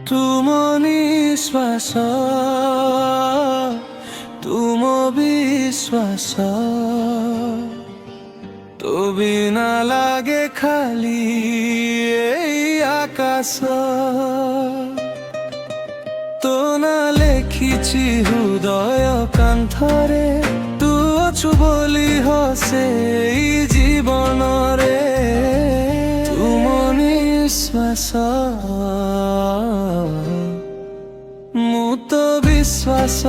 तुम निश्वास तुम विश्वास तो बिना लागे खाली এই আকাশ তো না লেখিছি হৃদয় কান্থরে তু অছু বলি হসে এই জীবনরে তুম নিশ্বাস ମୁଁ ତ ବିଶ୍ୱାସ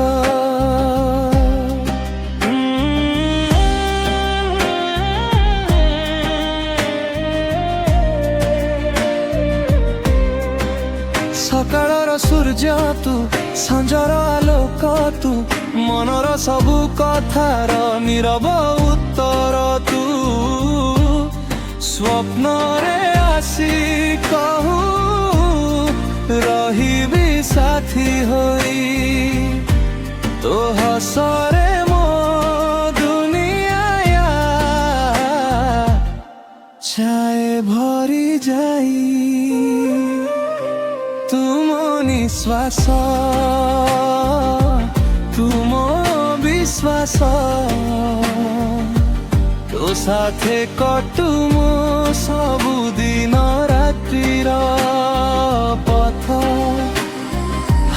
ସକାଳର ସୂର୍ଯ୍ୟ ତୁ ସଞ୍ଜର ଆଲୋକ ତୁ ମନର ସବୁ କଥାର ନୀରବ ଉତ୍ତର ତୁ ସ୍ୱପ୍ନରେ ଆସି କହୁ ରହିବି ସାଥୀ ହୋଇ ତୋ ହସରେ ମୋ ଦୁନିଆ ଛାଏ ଭରି ଯାଇ ତୁମ ନିଶ୍ୱାସ ତୁମ ବିଶ୍ୱାସ ତୋ ସାଥେ କଟୁ ମୋ ସବୁଦିନ ରାତ୍ରିର ପଥ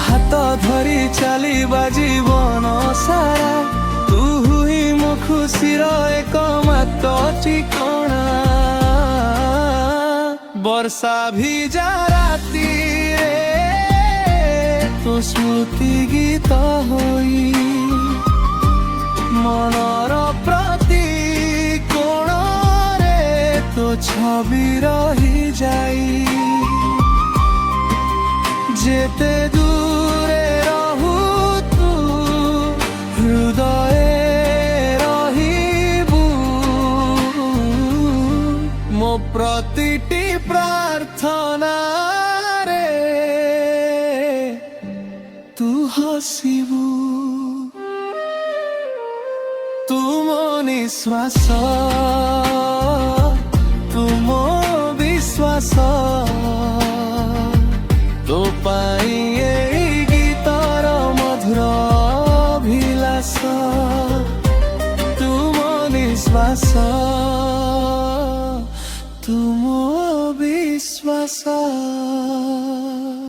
ହାତ ଧରି ଚାଲିବା ଜୀବନ ସାରା ତୁ ହିଁ ମୋ ଖୁସିର ଏକମାତ୍ର ଠିକଣା ବର୍ଷା ଭିଜା ରାତିରେ ତୋ ସ୍ମୃତି ଗୀତ ହୋଇ ମନର ପ୍ରତି କୋଣରେ ତୋ ଛବି ରହିଯାଇ যেতে দূরে রহু তু হৃদয়ে রহিবু মো প্রতিটি প্রার্থনারে তু হসিবু তুম নিশ্বাস তুম বিশ্বাস তো পাই এই গীতর মধুর অভিলাষ তুম নিশ্বাস তুম বিশ্বাস